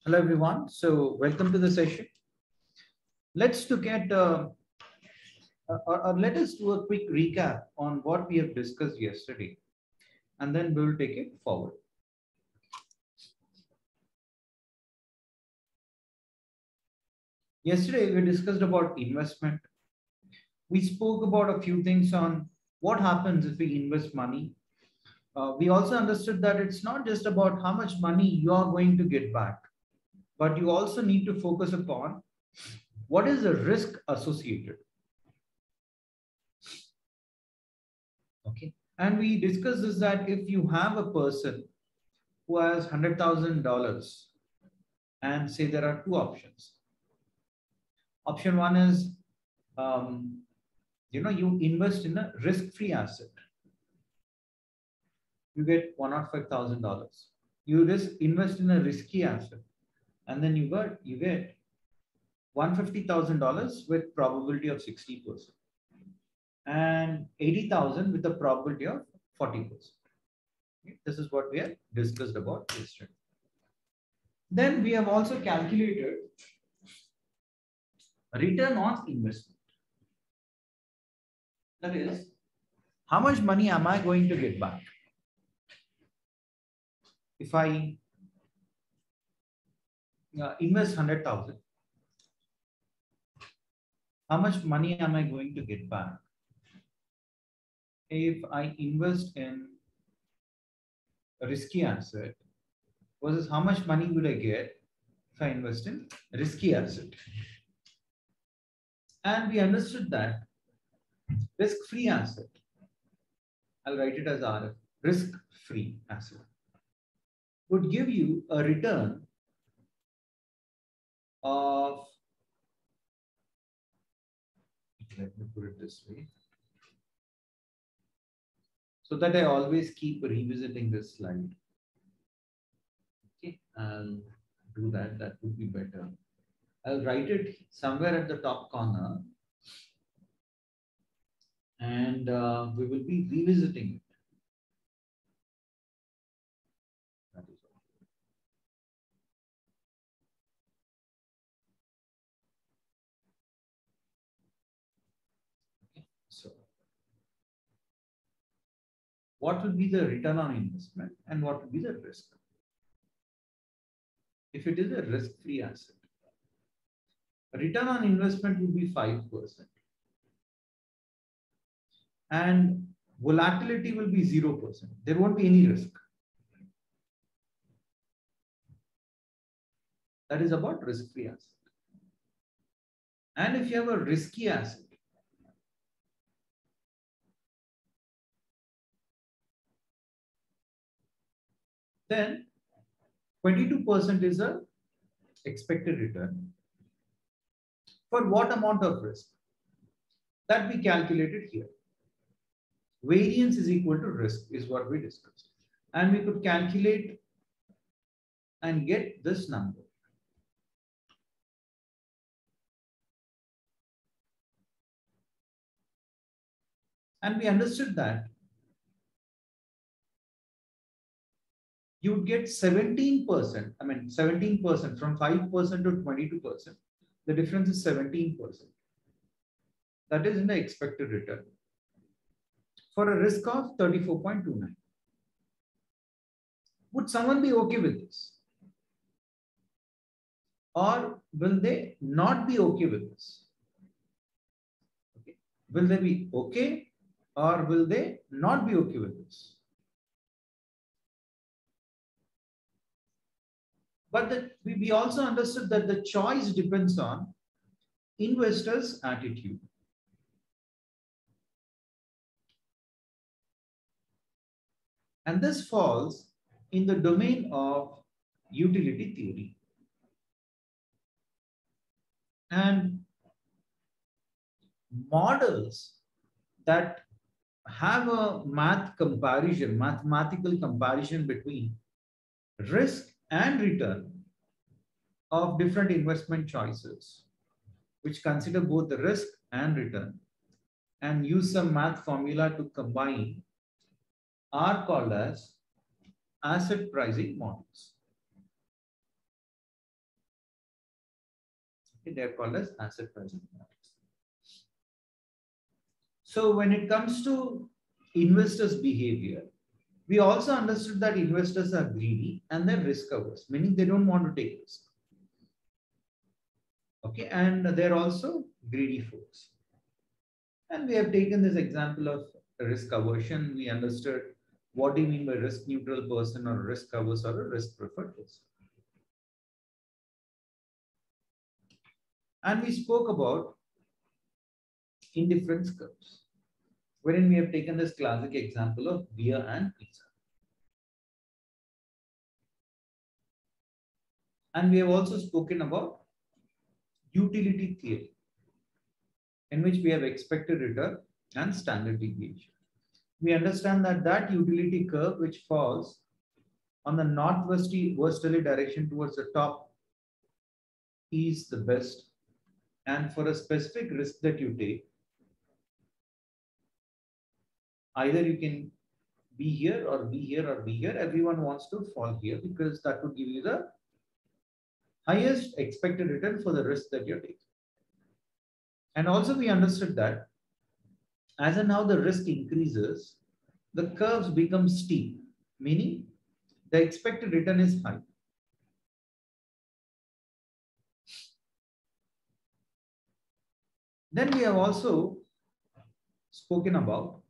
Hello, everyone. So welcome to the session. Let's look at, or let us do a quick recap on what we have discussed yesterday, and then we'll take it forward. Yesterday, we discussed about investment. We spoke about a few things on what happens if we invest money. We also understood that it's not just about how much money you are going to get back, but you also need to focus upon what is the risk associated. Okay. And we discussed this that if you have a person who has $100,000 and say there are two options. Option one is, you invest in a risk-free asset. You get $105,000. You invest in a risky asset, and then you get $150,000 with probability of 60%, and 80,000 with a probability of 40%. Okay? This is what we have discussed about yesterday. Then we have also calculated return on investment. That is, how much money am I going to get back? If I invest 100,000, how much money am I going to get back? If I invest in a risky asset versus how much money would I get if I invest in a risky asset? And we understood that risk-free asset, I'll write it as RF, risk-free asset, would give you a return of, let me put it this way, so that I always keep revisiting this slide. Okay, I'll do that. That would be better. I'll write it somewhere at the top corner, and we will be revisiting it. That is all. Okay, so what will be the return on investment and what will be the risk? If it is a risk-free asset, return on investment will be 5%. And volatility will be 0%. There won't be any risk. That is about risk-free asset. And if you have a risky asset, then 22% is a expected return. For what amount of risk? That we calculated here. Variance is equal to risk is what we discussed. And we could calculate and get this number. And we understood that you would get 17%. I mean, 17% from 5% to 22%. The difference is 17%. That is in the expected return for a risk of 34.29. Would someone be okay with this? Or will they not be okay with this? Okay. Will they be okay or will they not be okay with this? But we also understood that the choice depends on investors' attitude. And this falls in the domain of utility theory. And models that have a mathematical comparison between risk and return of different investment choices, which consider both the risk and return and use some math formula to combine, are called as asset pricing models. Okay, they are called as asset pricing models. So when it comes to investors' behavior, we also understood that investors are greedy and they're risk averse, meaning they don't want to take risk. Okay, and they're also greedy folks. And we have taken this example of risk aversion. We understood what do you mean by risk neutral person or risk averse or a risk preferred person. And we spoke about indifference curves, wherein we have taken this classic example of beer and pizza. And we have also spoken about utility theory, in which we have expected return and standard deviation. We understand that that utility curve which falls on the northwesterly direction towards the top is the best. And for a specific risk that you take, either you can be here or be here or be here. Everyone wants to fall here because that would give you the highest expected return for the risk that you're taking. And also we understood that as and how the risk increases, the curves become steep, meaning the expected return is high. Then we have also spoken about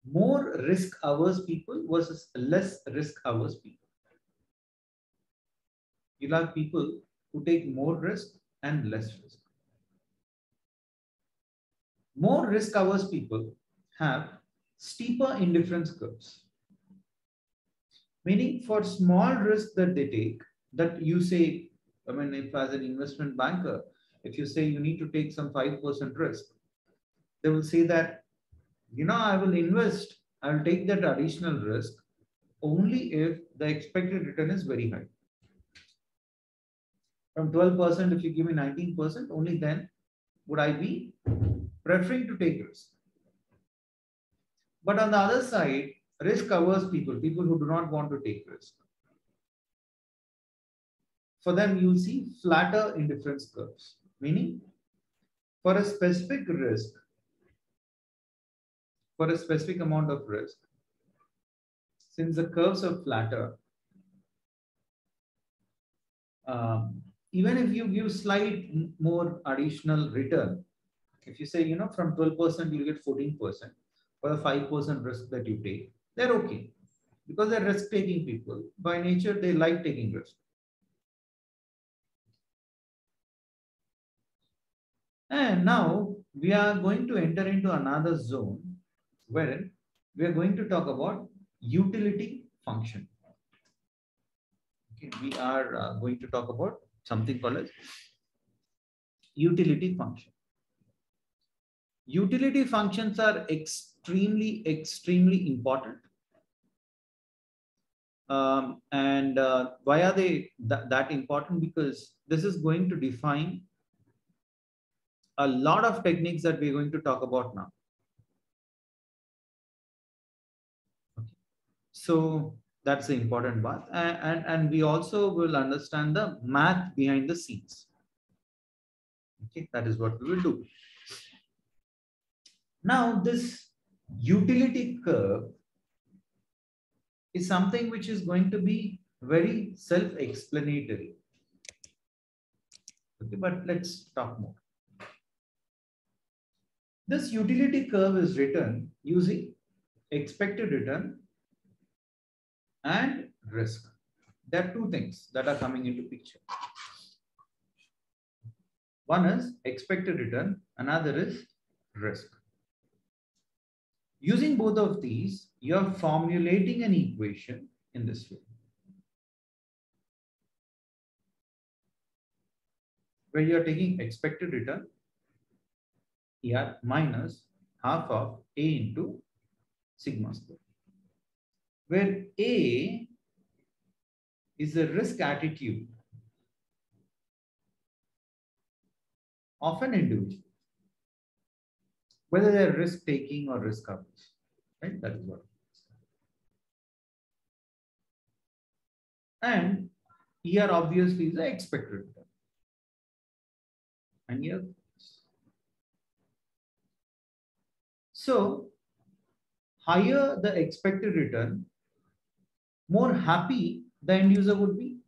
more risk averse people versus less risk averse people. You'll have people who take more risk and less risk. More risk averse people have steeper indifference curves. Meaning for small risk that they take, that you say, I mean, if as an investment banker, if you say you need to take some 5% risk, they will say that, I will invest, I will take that additional risk only if the expected return is very high. From 12%, if you give me 19%, only then would I be preferring to take risk. But on the other side, risk averse people who do not want to take risk, for them you'll see flatter indifference curves, meaning for a specific risk, for a specific amount of risk, since the curves are flatter, even if you give slight more additional return, if you say, from 12% you get 14% for the 5% risk that you take, they're okay because they're risk taking people. By nature, they like taking risk. And now we are going to enter into another zone wherein we are going to talk about utility function. Okay, we are going to talk about something called as utility function. Utility functions are extremely important. Why are they that important? Because this is going to define a lot of techniques that we're going to talk about now. Okay. So that's the important part. And we also will understand the math behind the scenes. Okay, that is what we will do. Now, this utility curve is something which is going to be very self-explanatory. Okay, but let's talk more. This utility curve is written using expected return and risk. There are two things that are coming into picture. One is expected return, another is risk. Using both of these, you are formulating an equation in this way, where you are taking expected return here minus half of A into sigma square, where A is the risk attitude of an individual, whether they're risk taking or risk averse, right? That is what. And Here obviously is the expected return. And here. So higher the expected return, more happy the end user would be.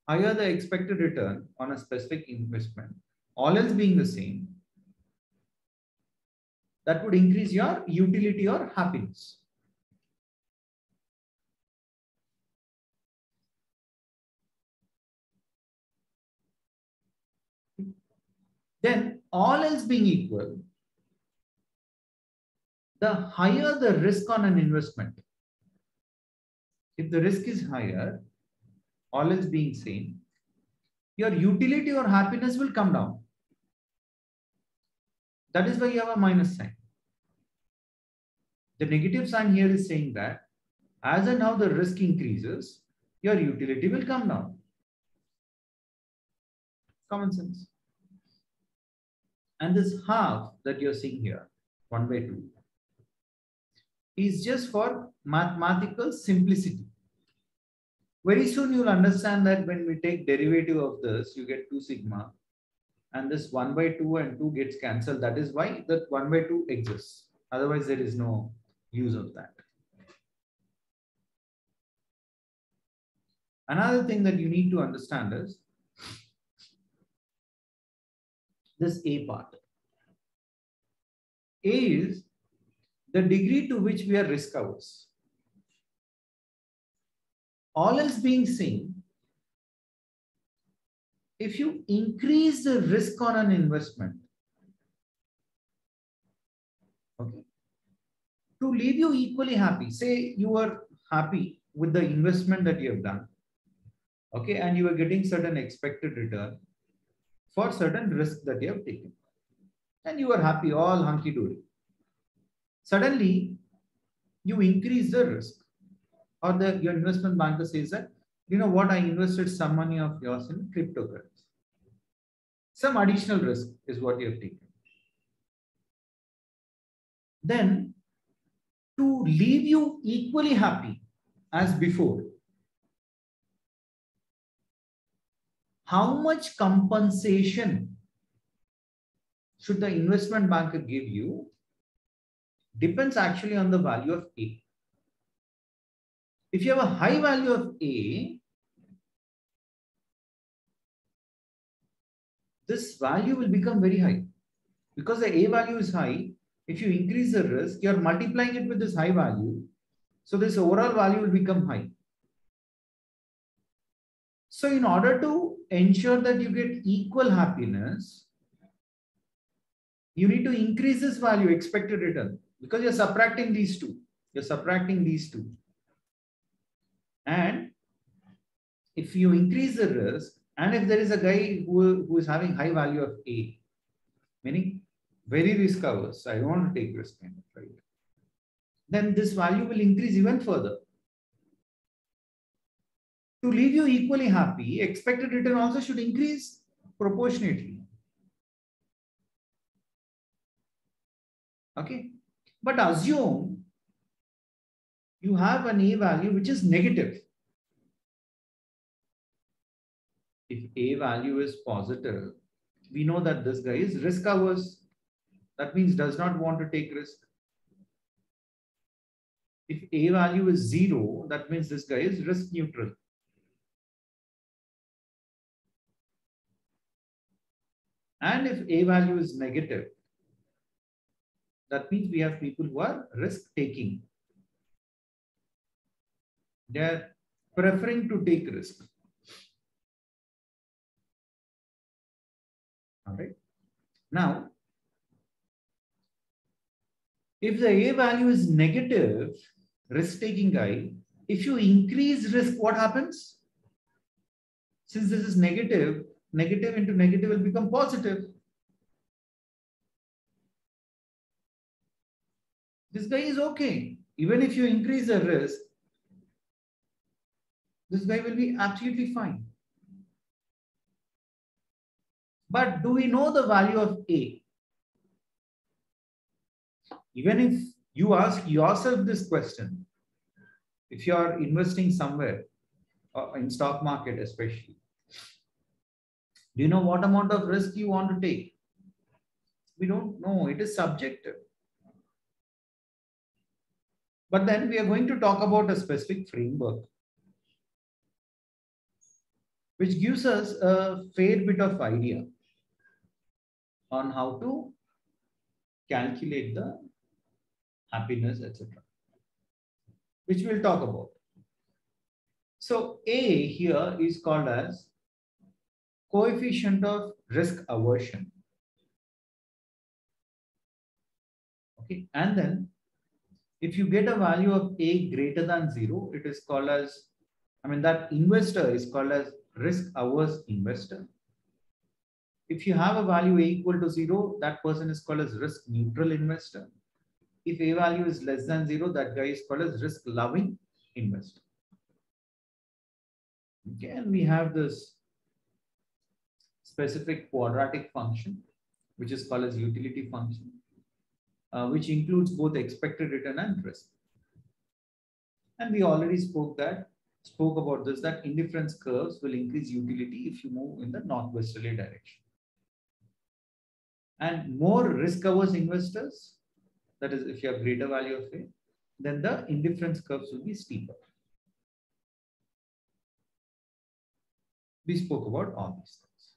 Higher the expected return on a specific investment, all else being the same, that would increase your utility or happiness. Then all else being equal, the higher the risk on an investment. If the risk is higher, all else being same, your utility or happiness will come down. That is why you have a minus sign. The negative sign here is saying that as and how the risk increases, your utility will come down. Common sense. And this half that you're seeing here, 1/2, is just for mathematical simplicity. Very soon you'll understand that when we take derivative of this, you get 2 sigma, and this 1/2 and 2 gets cancelled. That is why that 1/2 exists. Otherwise, there is no use of that. Another thing that you need to understand is this A part. A is the degree to which we are risk averse. All else being same, if you increase the risk on an investment, okay, to leave you equally happy, say you are happy with the investment that you have done, okay, and you are getting certain expected return for certain risk that you have taken, and you are happy, all hunky-dory. Suddenly, you increase the risk, or your investment banker says that, you know what, I invested some money of yours in cryptocurrency. Some additional risk is what you have taken. Then, to leave you equally happy as before, how much compensation should the investment banker give you depends actually on the value of A. If you have a high value of A, this value will become very high. Because the A value is high, if you increase the risk, you're multiplying it with this high value. So this overall value will become high. So in order to ensure that you get equal happiness, you need to increase this value, expected return, because you're subtracting these two. You're subtracting these two. And if you increase the risk, and if there is a guy who is having high value of A, meaning very risk averse, I don't want to take risk, kind of, right? Then this value will increase even further. To leave you equally happy, expected return also should increase proportionately. Okay, but assume you have an A value which is negative. If A value is positive, we know that this guy is risk averse. That means does not want to take risk. If A value is 0, that means this guy is risk neutral. And if A value is negative, that means we have people who are risk taking. They are preferring to take risk. All right. Now, if the A value is negative, risk-taking guy, if you increase risk, what happens? Since this is negative, negative into negative will become positive. This guy is okay. Even if you increase the risk, this guy will be absolutely fine. But do we know the value of A? Even if you ask yourself this question, if you are investing somewhere in stock market especially. Do you know what amount of risk you want to take? We don't know. It is subjective. But then we are going to talk about a specific framework which gives us a fair bit of idea on how to calculate the happiness, etc., which we'll talk about. So A here is called as coefficient of risk aversion. Okay, and then if you get a value of A greater than 0, it is called as, that investor is called as risk averse investor. If you have a value A equal to 0, that person is called as risk neutral investor. If A value is less than 0, that guy is called as risk loving investor. Okay, and we have this specific quadratic function, which is called as utility function, which includes both expected return and risk. And we already spoke about this, that indifference curves will increase utility if you move in the northwesterly direction. And more risk-averse investors, that is, if you have greater value of A, then the indifference curves will be steeper. We spoke about all these things.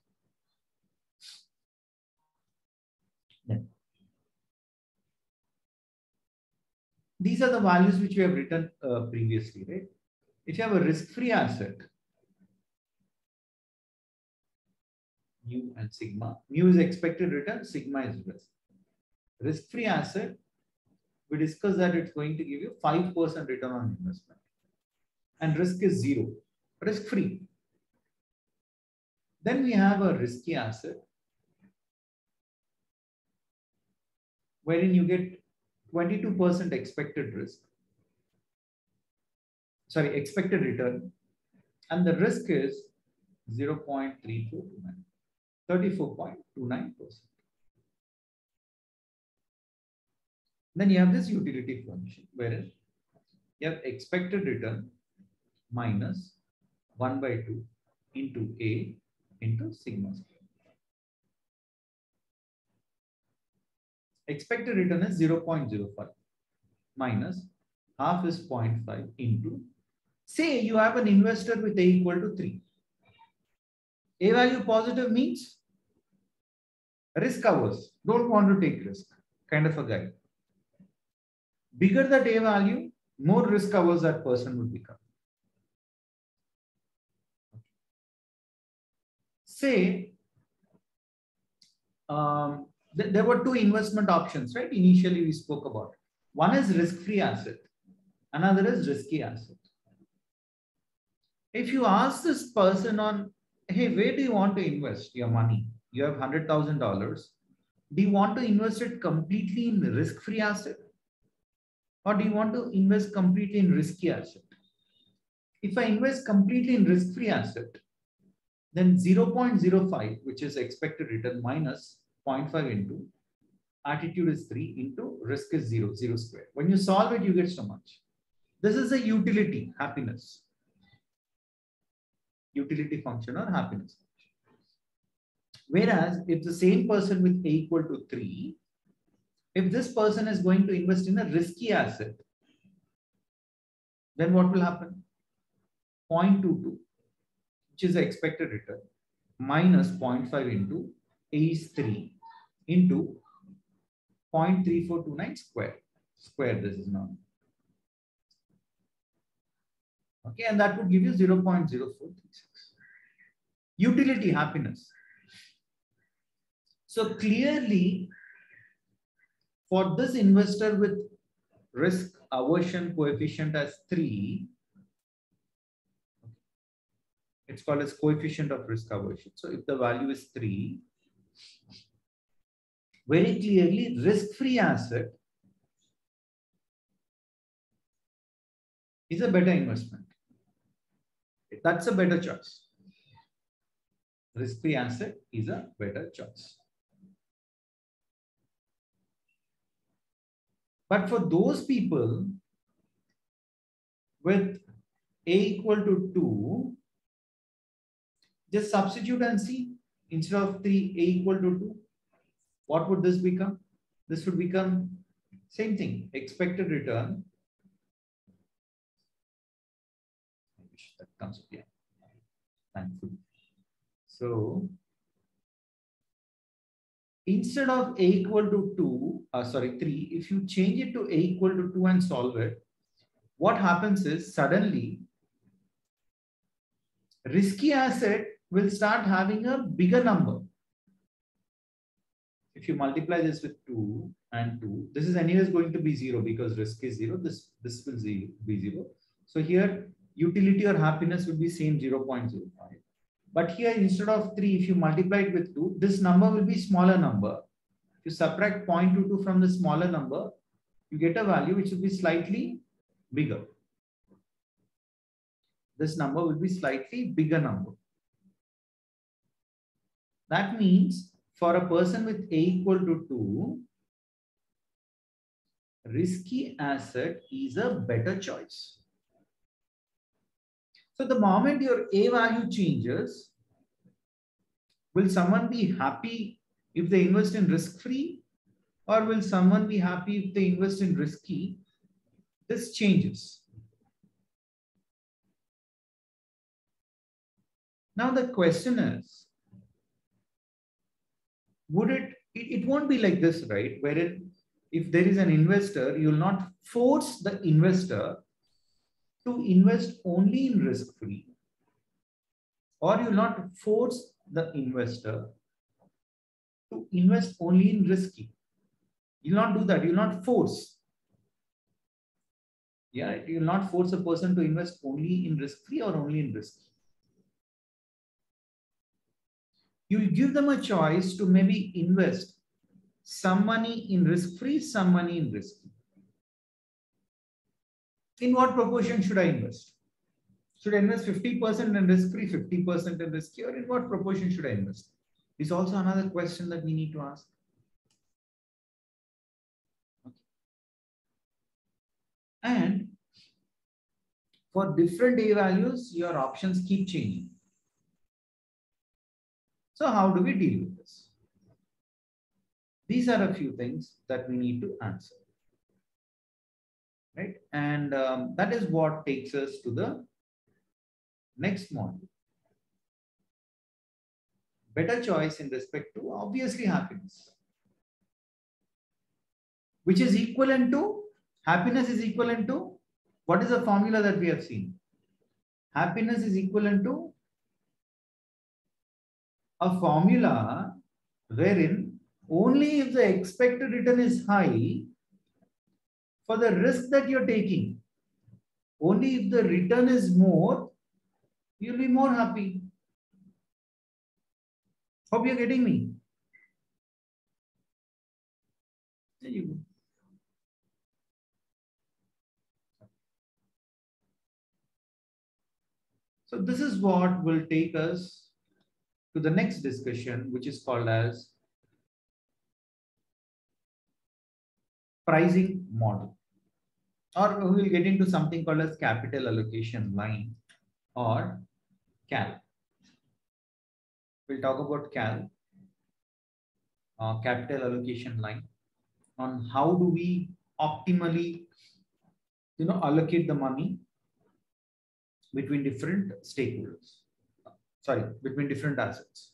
Then, these are the values which we have written previously, right? If you have a risk-free asset, mu and sigma, mu is expected return, sigma is risk. Risk-free asset, we discussed that it's going to give you 5% return on investment. And risk is 0, risk-free. Then we have a risky asset, wherein you get 22% expected return, and the risk is 0.3429, 34.29%. Then you have this utility function, wherein you have expected return minus 1/2 into A into sigma square. Expected return is 0.05 minus half is 0.5 into, say you have an investor with A equal to 3. A value positive means risk averse, don't want to take risk, kind of a guy. Bigger that A value, more risk averse that person would become. Say, there were two investment options, right? Initially we spoke about. One is risk-free asset, another is risky asset. If you ask this person on, hey, where do you want to invest your money? You have $100,000. Do you want to invest it completely in risk-free asset? Or do you want to invest completely in risky asset? If I invest completely in risk-free asset, then 0.05, which is expected return, minus 0.5 into attitude is 3 into risk is 0, 0 square. When you solve it, you get so much. This is a utility, happiness. Utility function or happiness function. Whereas if the same person with A equal to 3, if this person is going to invest in a risky asset, then what will happen? 0.22, which is the expected return, minus 0.5 into A is 3 into 0.3429 square. Square this is now. Okay, and that would give you 0.0436. Utility, happiness. So clearly, for this investor with risk aversion coefficient as 3, it's called as coefficient of risk aversion. So if the value is 3, very clearly risk-free asset is a better investment. That's a better choice. Risk-free asset is a better choice. But for those people with A equal to 2, just substitute and see. Instead of 3, A equal to 2. What would this become? This would become same thing, expected return. That comes up here. Thankfully. So instead of A equal to 2, 3, if you change it to A equal to 2 and solve it, what happens is suddenly risky asset will start having a bigger number. If you multiply this with 2 and 2, this is anyways going to be 0 because risk is 0. This will be 0. So here utility or happiness will be same 0.05. But here instead of 3, if you multiply it with 2, this number will be smaller number. If you subtract 0.22 from the smaller number, you get a value which will be slightly bigger. This number will be slightly bigger number. That means for a person with A equal to 2, risky asset is a better choice. So the moment your A value changes, will someone be happy if they invest in risk-free, or will someone be happy if they invest in risky? This changes. Now the question is, would it won't be like this, right? Wherein if there is an investor, you will not force the investor to invest only in risk-free, or you will not force the investor to invest only in risky. You will not do that. You will not force. Yeah, you will not force a person to invest only in risk-free or only in risky. You will give them a choice to maybe invest some money in risk-free, some money in risky. In what proportion should I invest? Should I invest 50% in risk-free, 50% in risky, or in what proportion should I invest? Is also another question that we need to ask. Okay. And for different A values, your options keep changing. So how do we deal with this? These are a few things that we need to answer. Right? And that is what takes us to the next module. Better choice in respect to obviously happiness, which is equivalent to, happiness is equivalent to, what is the formula that we have seen? Happiness is equivalent to a formula wherein only if the expected return is high for the risk that you're taking, only if the return is more, you'll be more happy. Hope you're getting me. There you go. So this is what will take us to the next discussion, which is called as pricing model. Or we will get into something called as capital allocation line or CAL. We'll talk about CAL, capital allocation line, on how do we optimally, allocate the money between different stakeholders. Between different assets.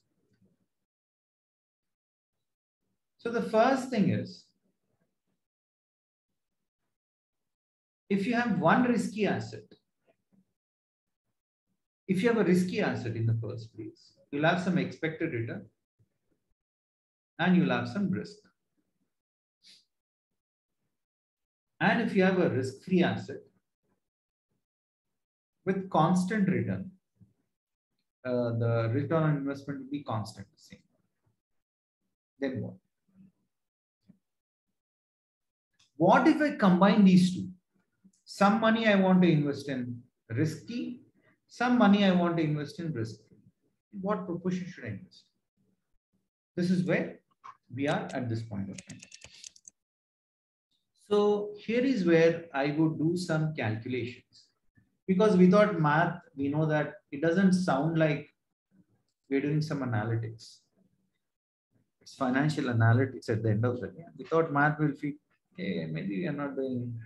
So the first thing is, if you have one risky asset, if you have a risky asset in the first place, you'll have some expected return and you'll have some risk. And if you have a risk-free asset with constant return, the return on investment will be constant, same. Then what? What if I combine these two? Some money I want to invest in risky, some money I want to invest in risk-free. What proportion should I invest? This is where we are at this point of time. So here is where I would do some calculations. Because without math, we know that it doesn't sound like we're doing some analytics. It's financial analytics at the end of the day. Without math, we'll feel, okay, maybe we are not doing,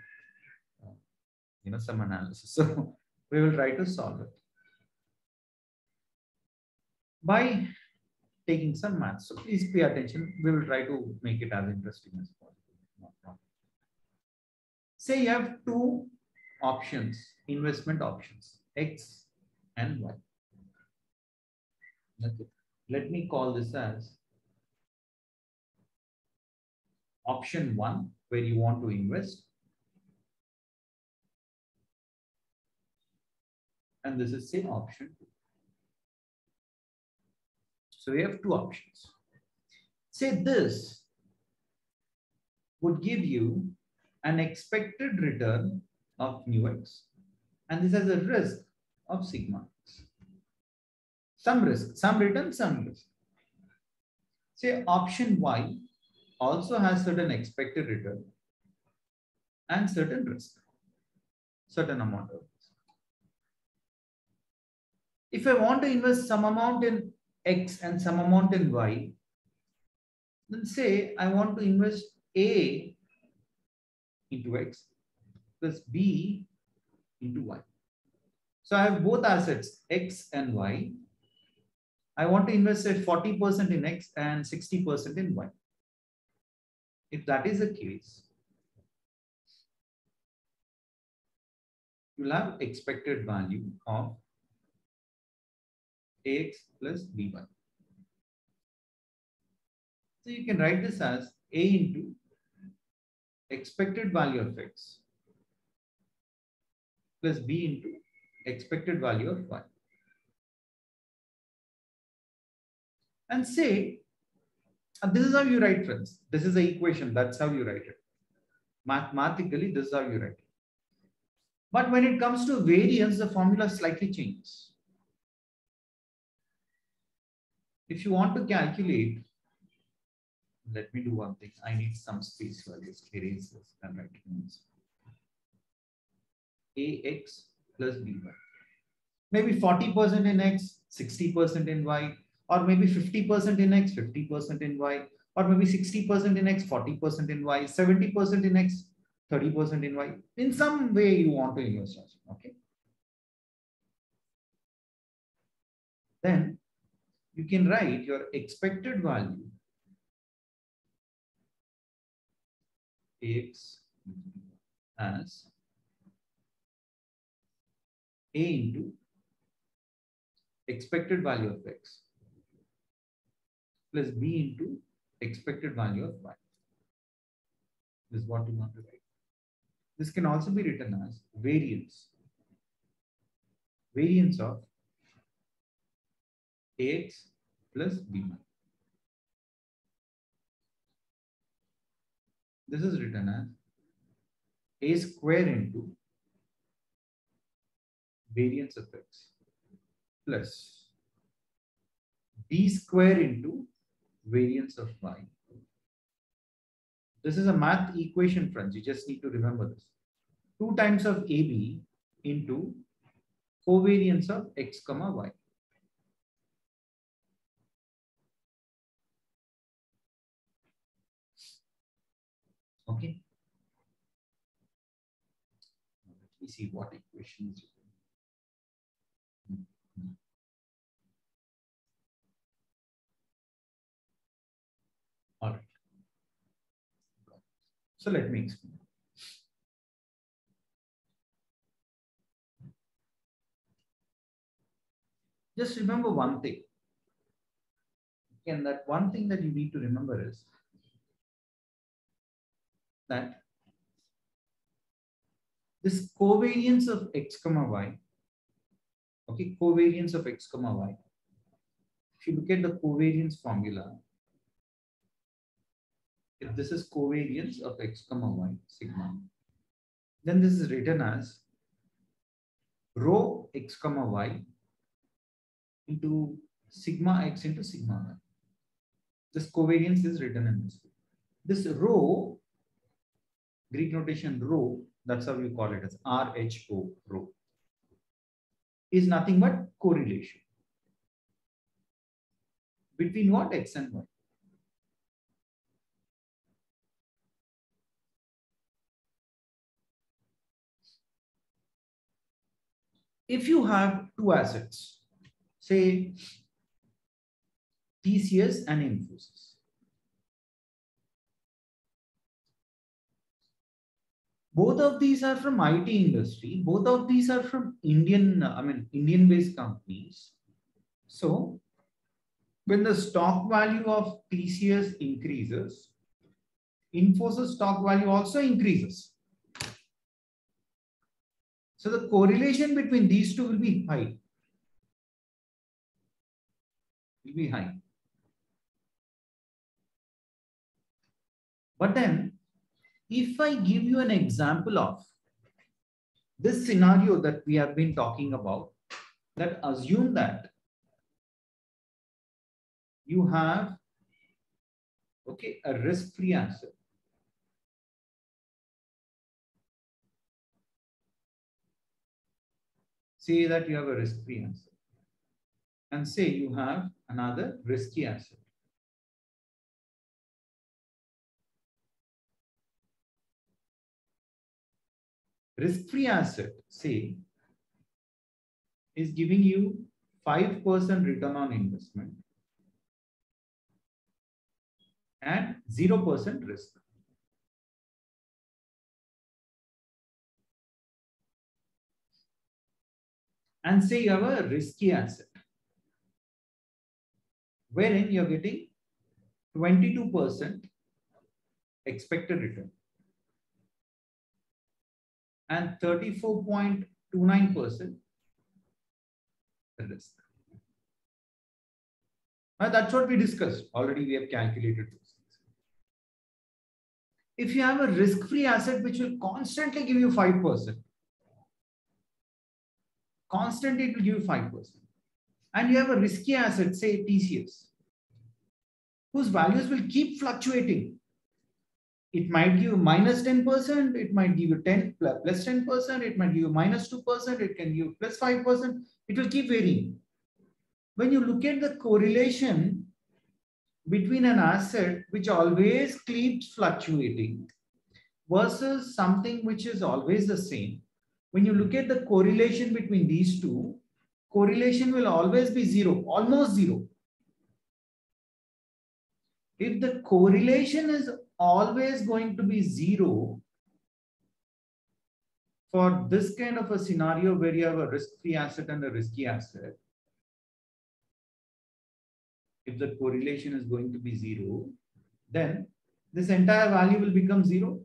some analysis. So we will try to solve it by taking some math. So please pay attention. We will try to make it as interesting as possible. No problem. Say you have two options, investment options, X and Y. Okay. Let me call this as option 1, where you want to invest. And this is say option 2. So we have two options. Say this would give you an expected return of mu x, and this has a risk of sigma x. Some risk, some return, some risk. Say option Y also has certain expected return and certain risk, certain amount of risk. If I want to invest some amount in X and some amount in Y, then say I want to invest A into X plus B into Y. So I have both assets, X and Y. I want to invest at 40% in X and 60% in Y. If that is the case, you'll have expected value of AX plus BY. So you can write this as A into expected value of X plus B into expected value of Y. And say, this is how you write, friends. This is the equation. That's how you write it. Mathematically, this is how you write it. But when it comes to variance, the formula slightly changes. If you want to calculate, let me do one thing. I need some space for this. Erase this and write AX plus BY. Maybe 40% in X, 60% in Y, or maybe 50% in X, 50% in Y, or maybe 60% in X, 40% in Y, 70% in X, 30% in Y. In some way you want to invest, okay? Then you can write your expected value AX as A into expected value of X plus B into expected value of Y. This is what you want to write. This can also be written as variance. Variance of AX plus BY. This is written as A square into variance of X plus B square into variance of Y. This is a math equation, friends. You just need to remember this. 2 times of AB into covariance of X comma Y. Okay. Let me see what equations. All right. So let me explain. Just remember one thing. And that one thing that you need to remember is that this covariance of X comma Y, okay, covariance of X comma Y. If you look at the covariance formula, if this is covariance of X comma Y, sigma, then this is written as rho X comma Y into sigma X into sigma Y. This covariance is written in this way. This rho, Greek notation rho, that's how you call it as RHO, rho. is nothing but correlation between what? X and Y. If you have two assets, say TCS and Infosys, both of these are from IT industry, both of these are from Indian based companies. So when the stock value of TCS increases, Infosys stock value also increases. So the correlation between these two will be high. Will be high. But then, if I give you an example of this scenario that we have been talking about, that assume that you have, okay, a risk-free asset. Say that you have a risk-free asset. And say you have another risky asset. Risk-free asset, say, is giving you 5% return on investment and 0% risk. And say you have a risky asset wherein you're getting 22% expected return and 34.29% risk. Now that's what we discussed. Already we have calculated those things. If you have a risk-free asset which will constantly give you 5%, constantly it will give you 5%. And you have a risky asset, say TCS, whose values will keep fluctuating. It might give you minus 10%, it might give you 10 plus 10%, it might give you minus 2%, it can give you plus 5%, it will keep varying. When you look at the correlation between an asset which always keeps fluctuating versus something which is always the same, when you look at the correlation between these two, correlation will always be zero, almost zero. If the correlation is always going to be zero for this kind of a scenario where you have a risk-free asset and a risky asset, if the correlation is going to be zero, then this entire value will become zero.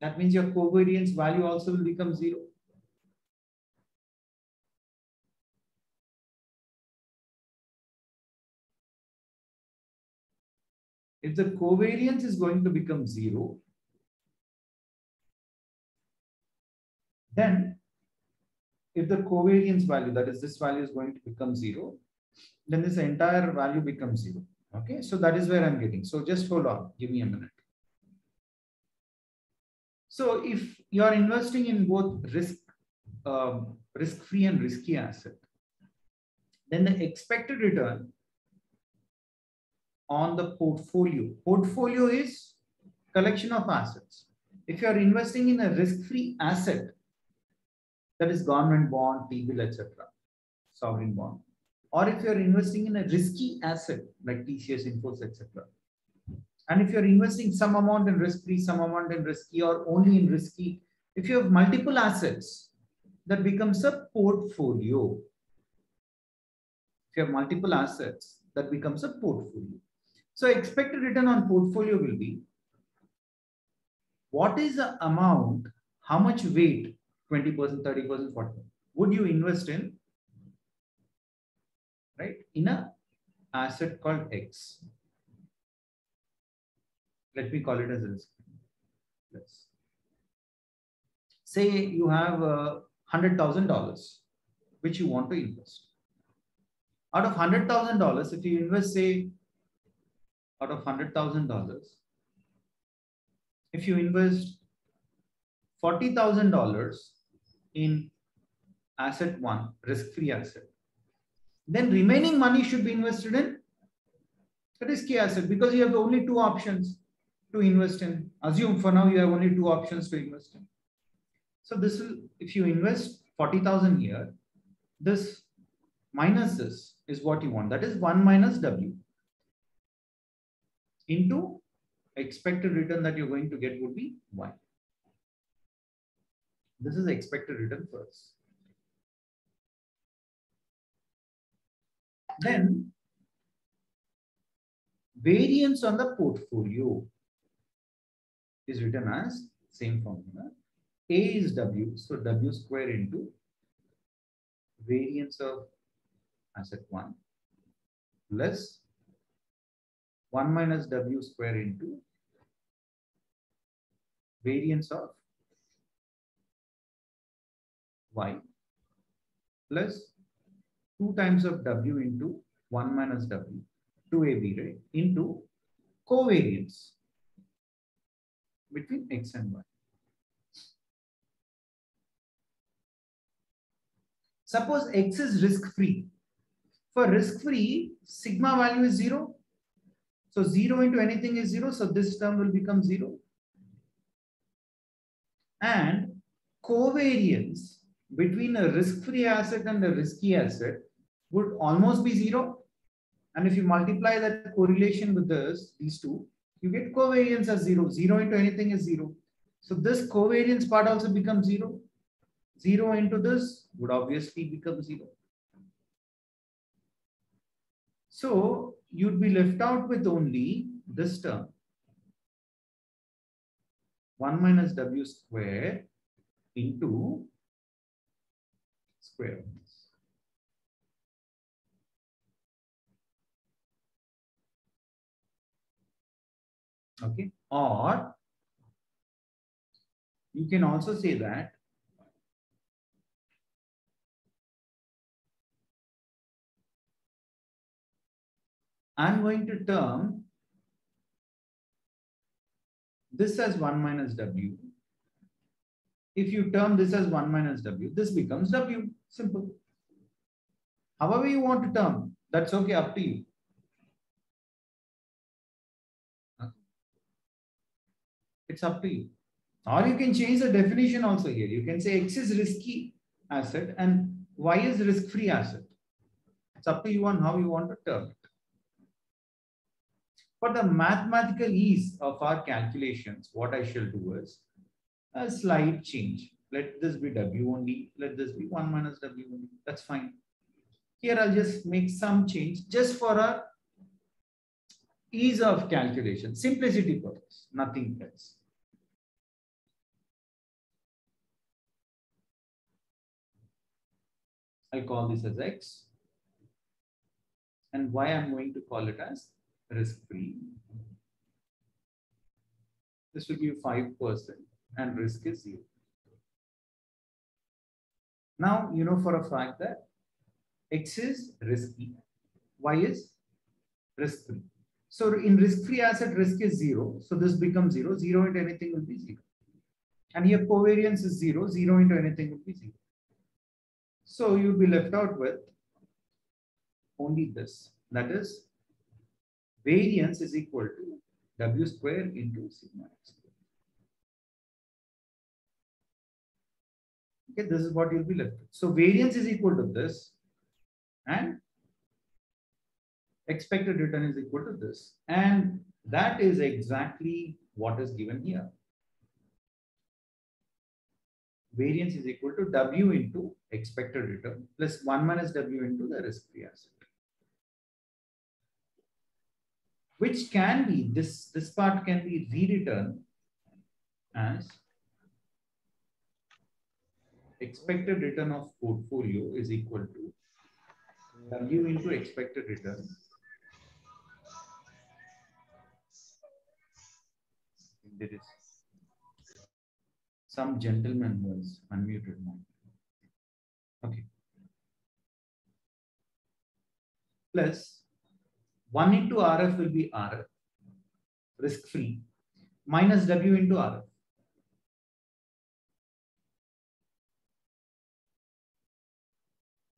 That means your covariance value also will become zero. If the covariance is going to become zero, then if the covariance value, that is this value, is going to become zero, then this entire value becomes zero. Okay, so that is where I'm getting. So just hold on, give me a minute. So if you are investing in both risk-free and risky asset, then the expected return on the portfolio is collection of assets. If you are investing in a risk-free asset, that is government bond, T-bill, etc., sovereign bond, or if you are investing in a risky asset like TCS, Infosys, etc., and if you are investing some amount in risk-free, some amount in risky, or only in risky, if you have multiple assets, that becomes a portfolio. If you have multiple assets, that becomes a portfolio. So expected return on portfolio will be, what is the amount, how much weight, 20%, 30%, 40%, would you invest in, right, in a asset called X. Let me call it as risk. Let's say you have $100,000 which you want to invest. Out of $100,000, if you invest, say, out of $100,000, if you invest $40,000 in asset 1, risk-free asset, then remaining money should be invested in risky asset because you have only two options to invest in. Assume for now you have only two options to invest in. So this will, if you invest 40,000 here, this minus this is what you want. That is 1 minus W into expected return that you're going to get would be Y. This is expected return first. Then variance on the portfolio is written as same formula. A is W, so W square into variance of asset 1 plus 1 minus W square into variance of Y plus 2 times of W into 1 minus W, 2AB, right, into covariance between X and Y. Suppose X is risk-free. For risk-free, sigma value is 0. So 0 into anything is 0. So this term will become 0. And covariance between a risk-free asset and a risky asset would almost be 0. And if you multiply that correlation with these two, you get covariance as 0. 0 into anything is 0. So this covariance part also becomes 0. 0 into this would obviously become 0. So you'd be left out with only this term. 1 minus W square into square of this. Okay. Or you can also say that I'm going to term this as 1 minus W. If you term this as 1 minus W, this becomes W. Simple. However you want to term, that's okay, up to you. It's up to you. Or you can change the definition also here. You can say X is risky asset and Y is risk-free asset. It's up to you on how you want to term it. For the mathematical ease of our calculations, what I shall do is a slight change. Let this be W only. Let this be 1 minus W only. That's fine. Here I'll just make some change just for our ease of calculation, simplicity purpose, nothing else. I'll call this as X. And Y I'm going to call it as risk-free. This will give 5% and risk is 0. Now, you know for a fact that X is risky, Y is risk-free. So in risk-free asset, risk is 0. So this becomes 0. 0 into anything will be 0. And here covariance is 0. 0 into anything will be 0. So you'll be left out with only this. That is, variance is equal to W square into sigma X square. Okay, this is what you'll be left with. So variance is equal to this and expected return is equal to this. And that is exactly what is given here. Variance is equal to W into expected return plus 1 minus W into the risk-free asset. Which can be, this part can be rewritten as expected return of portfolio is equal to W into expected return there is some gentleman was unmuted now. Okay. Plus 1 into RF will be RF, risk free, minus W into RF.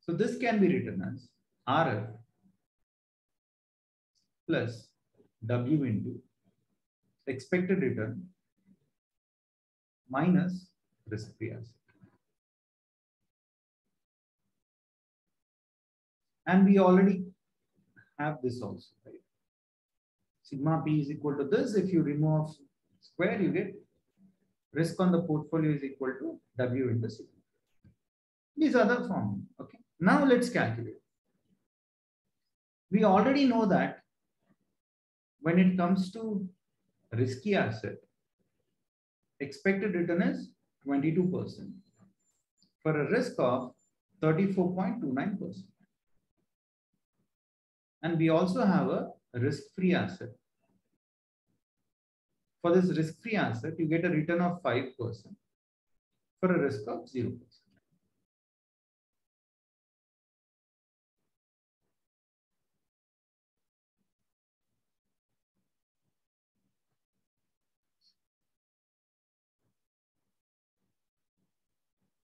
So this can be written as RF plus W into expected return minus risk-free asset. And we already have this also, right? Sigma P is equal to this. If you remove square, you get risk on the portfolio is equal to W into sigma. These are the formulas. Okay. Now let's calculate. We already know that when it comes to risky asset, expected return is 22% for a risk of 34.29%. And we also have a risk-free asset. For this risk-free asset, you get a return of 5% for a risk of 0%.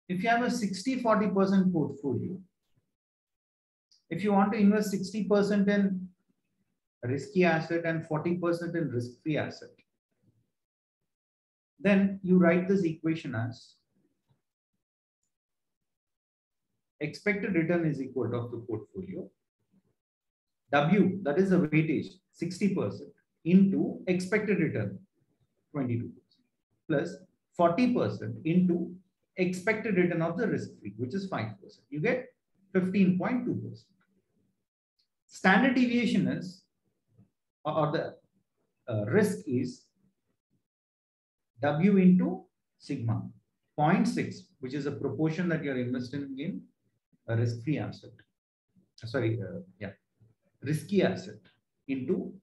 If you have a 60-40% portfolio, if you want to invest 60% in risky asset and 40% in risk-free asset, then you write this equation as expected return is equal to the portfolio, W, that is the weightage, 60% into expected return, 22%, plus 40% into expected return of the risk-free, which is 5%. You get 15.2%. Standard deviation is, or the risk is W into sigma, 0.6, which is a proportion that you're investing in a risk-free asset. Risky asset into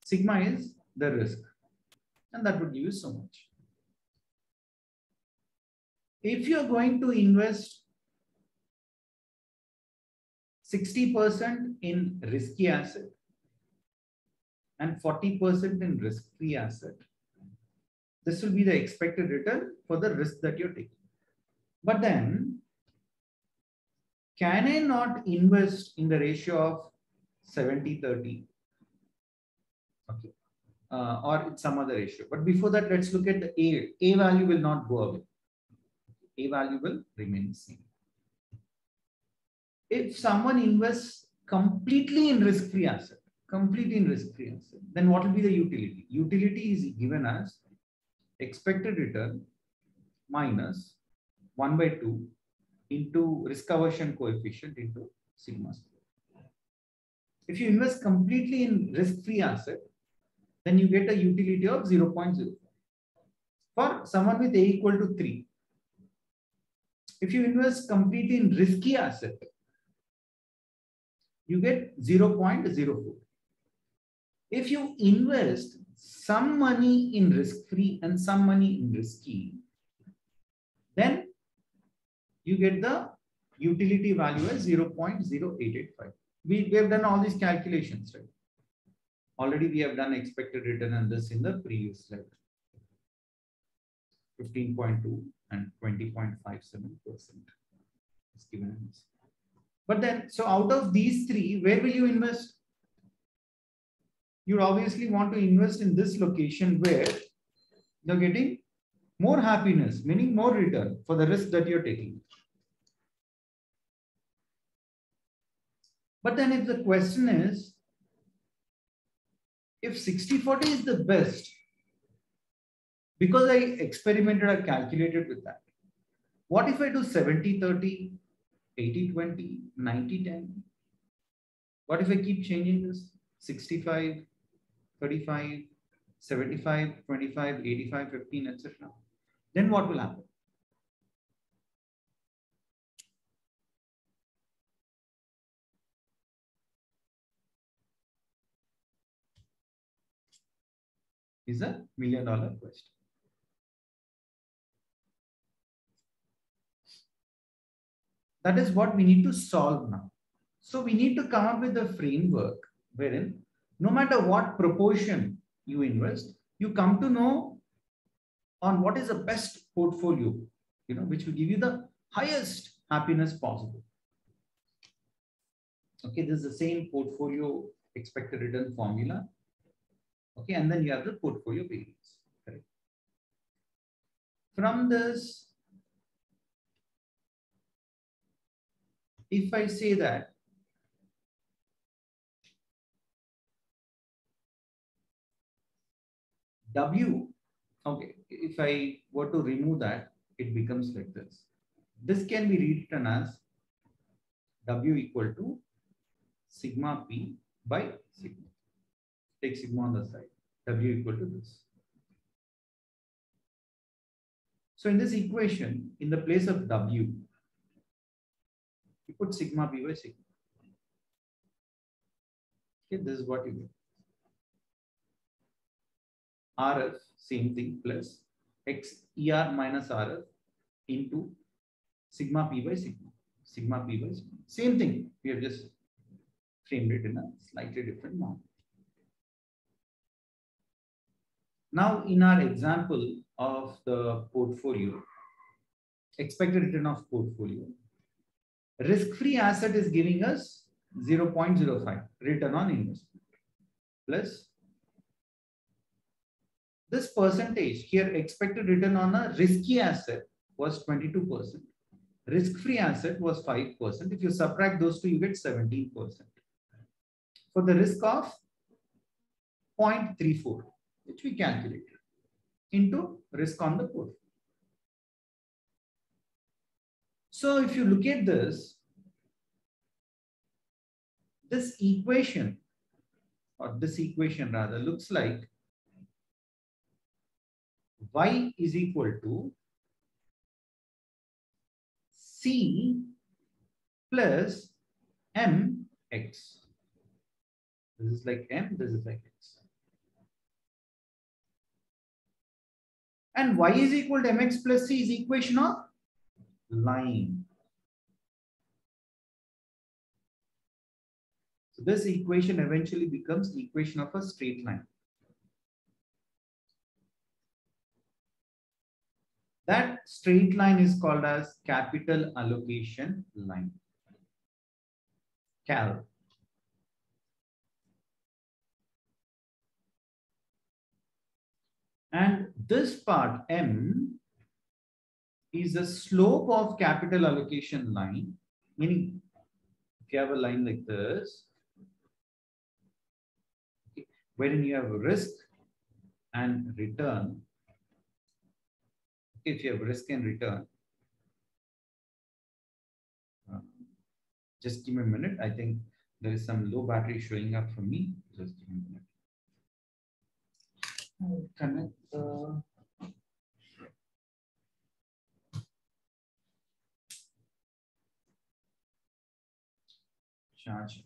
sigma is the risk, and that would give you so much. If you're going to invest 60% in risky asset and 40% in risk-free asset, this will be the expected return for the risk that you're taking. But then, can I not invest in the ratio of 70-30? Okay. Or it's some other ratio. But before that, let's look at the A. A value will not go away. A value will remain the same. If someone invests completely in risk-free asset, then what will be the utility? Utility is given as expected return minus 1/2 into risk aversion coefficient into sigma square. If you invest completely in risk-free asset, then you get a utility of 0.05. For someone with A equal to 3, if you invest completely in risky asset, you get 0.04. If you invest some money in risk-free and some money in risky, then you get the utility value as 0.0885. We have done all these calculations, right? Already we have done expected return and this in the previous slide. 15.2 and 20.57% is given. But then, so out of these three, where will you invest? You obviously want to invest in this location where you're getting more happiness, meaning more return for the risk that you're taking. But then if the question is, if 60-40 is the best, because I experimented or calculated with that, what if I do 70-30, 80-20, 90-10? What if I keep changing this? 65, 35, 75, 25, 85, 15, etc. Then what will happen? Is a $1 million question. That is what we need to solve now. So we need to come up with a framework wherein no matter what proportion you invest, you come to know on what is the best portfolio, which will give you the highest happiness possible. Okay, this is the same portfolio expected return formula. Okay, and then you have the portfolio variance. Correct. From this, if I say that W, okay, if I were to remove that, it becomes like this. This can be rewritten as W equal to sigma P by sigma. Take sigma on the side. W equal to this. So in this equation, in the place of W, you put sigma P by sigma. Okay, this is what you get. RF, same thing, plus X ER minus RF into sigma P by sigma. Sigma P by sigma. Same thing. We have just framed it in a slightly different manner. Now, in our example of the portfolio, expected return of portfolio, risk-free asset is giving us 0.05 return on investment plus this percentage here, expected return on a risky asset was 22%. Risk-free asset was 5%. If you subtract those two, you get 17%. For the risk of 0.34, which we calculated into risk on the portfolio. So if you look at this equation, or this equation rather, looks like Y is equal to C plus MX. This is like M, this is like X. And Y is equal to MX plus C is equation of line. So this equation eventually becomes equation of a straight line. That straight line is called as capital allocation line. CAL. And this part M is the slope of capital allocation line, meaning if you have a line like this, okay, wherein you have risk and return. If you have risk and return, just give me a minute. I think there is some low battery showing up for me. Just give me a minute. I'll connect the charger.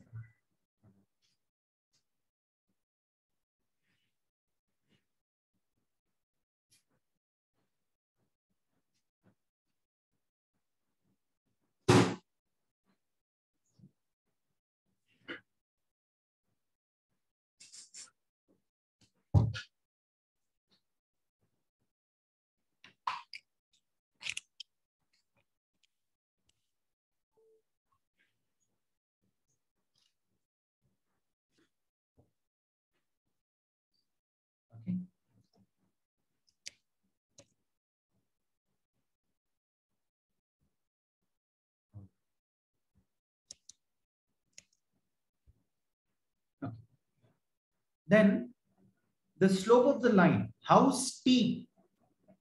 Okay. Okay. Then the slope of the line, how steep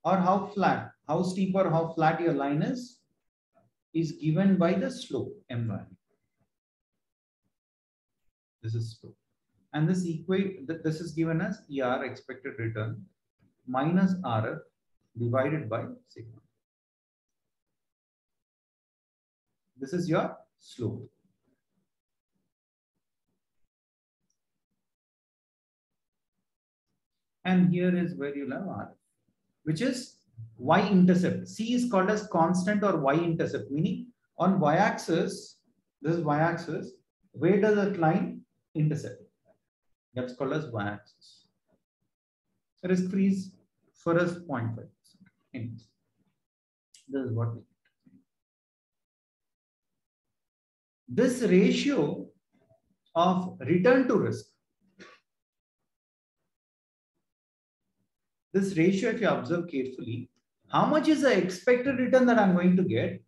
or how flat, how steep or how flat your line is given by the slope M value. This is slope. And this this is given as ER, expected return, minus RF divided by sigma. This is your slope. And here is where you'll have RF, which is y-intercept. C is called as constant or y-intercept, meaning on y-axis, this is y-axis, where does that line intercept? That's called as y-axis. So risk free is for us 0.5%. This is what we get. This ratio of return to risk. This ratio, if you observe carefully, how much is the expected return that I'm going to get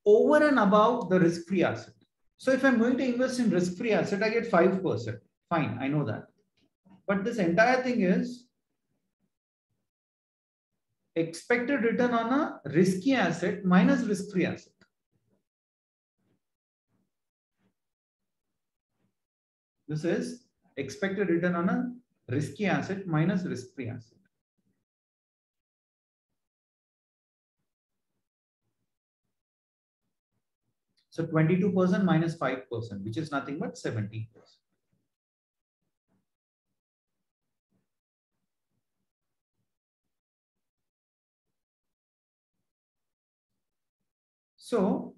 over and above the risk-free asset? So if I'm going to invest in risk-free asset, I get 5%. Fine, I know that. But this entire thing is expected return on a risky asset minus risk-free asset. This is expected return on a risky asset minus risk-free asset. So 22% minus 5%, which is nothing but 17%. So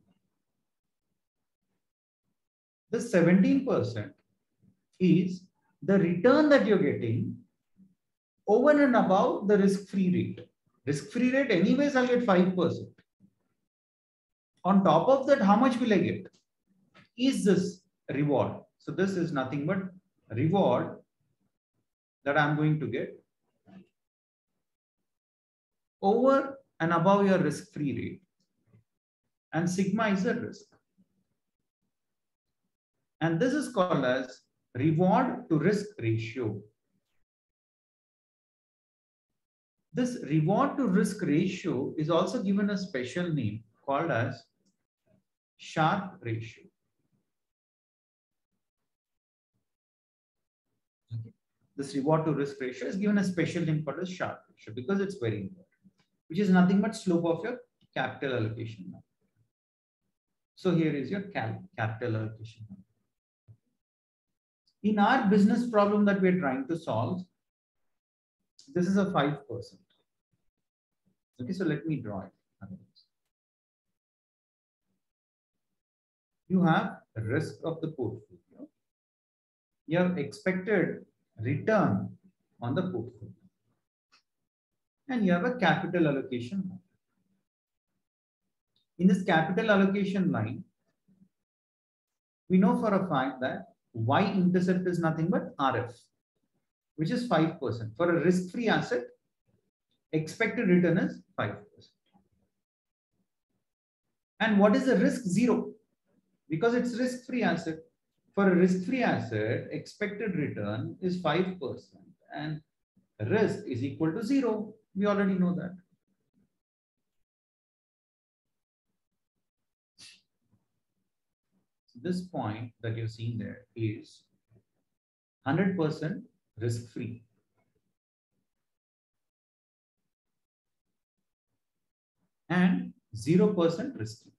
the 17% is the return that you're getting over and above the risk-free rate. Risk-free rate, anyways, I'll get 5%. On top of that, how much will I get? Is this reward? So this is nothing but reward that I'm going to get over and above your risk-free rate. And sigma is the risk. And this is called as reward to risk ratio. This reward to risk ratio is also given a special name called as Sharpe ratio. Okay. This reward to risk ratio is given a special name called as Sharpe ratio because it's very important, which is nothing but slope of your capital allocation number. So here is your capital allocation number. In our business problem that we're trying to solve, this is a 5%. Okay, so let me draw it. You have risk of the portfolio. You have expected return on the portfolio. And you have a capital allocation line. In this capital allocation line, we know for a fact that y-intercept is nothing but RF, which is 5%. For a risk-free asset, expected return is 5%. And what is the risk? 0. Because it's risk-free asset. For a risk-free asset, expected return is 5% and risk is equal to 0. We already know that. So this point that you're seeing there is 100% risk-free. And 0% risky.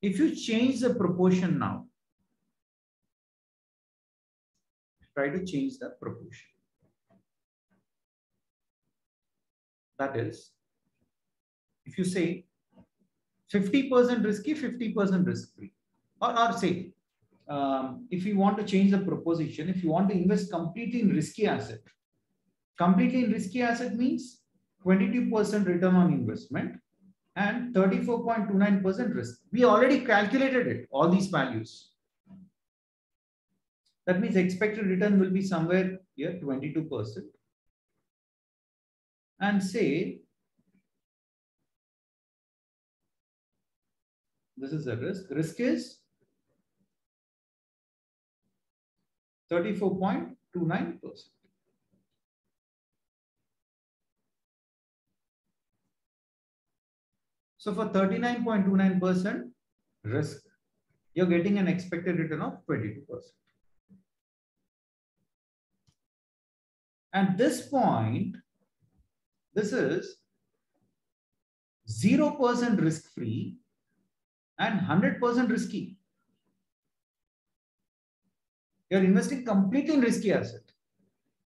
If you change the proportion now, try to change the proportion. That is, if you say 50% risky, 50% risk-free, or say, if you want to change the proposition, if you want to invest completely in risky asset means 22% return on investment and 34.29% risk. We already calculated it, all these values. That means expected return will be somewhere here, 22%. And say, this is the risk. Risk is 34.29%. So for 39.29% risk, you're getting an expected return of 22%. At this point, this is 0% risk-free and 100% risky. You're investing completely in risky asset.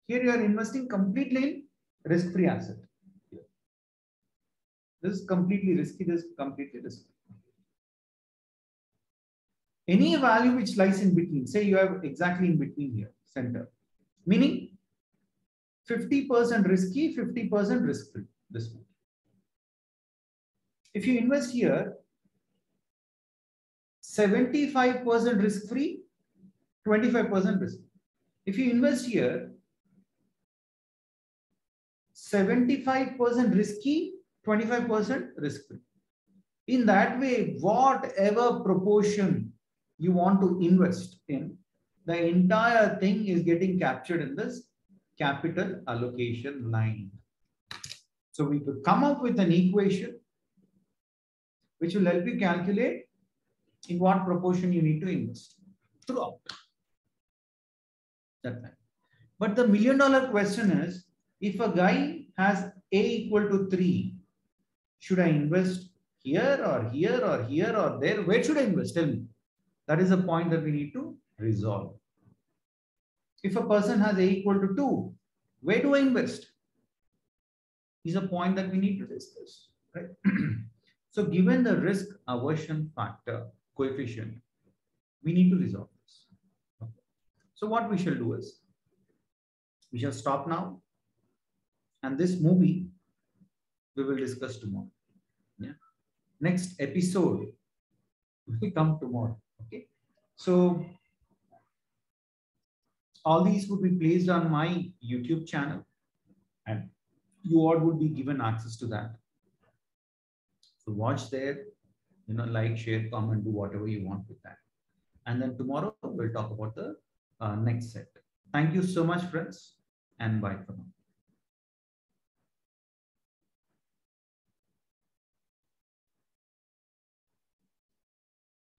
Here you are investing completely in risk-free asset. This is completely risky, this is completely risky. Any value which lies in between, say you have exactly in between here, center, meaning 50% risky, 50% risk-free, this one. If you invest here, 75% risk free, 25% risk. If you invest here, 75% risky, 25% risk free. In that way, whatever proportion you want to invest in, the entire thing is getting captured in this capital allocation line. So we could come up with an equation which will help you calculate in what proportion you need to invest throughout that time. But the $1 million question is, if a guy has A equal to 3, should I invest here or here or here or there? Where should I invest? Tell me. That is a point that we need to resolve. If a person has A equal to 2, where do I invest? Is a point that we need to discuss, right? So given the risk aversion factor coefficient, we need to resolve this. Okay. So what we shall do is, we shall stop now, and this movie we will discuss tomorrow. Yeah. Next episode will come tomorrow. Okay. So all these would be placed on my YouTube channel, and you all would be given access to that. So watch there, like, share, comment, do whatever you want with that. And then tomorrow we'll talk about the next set. Thank you so much, friends, and bye for now.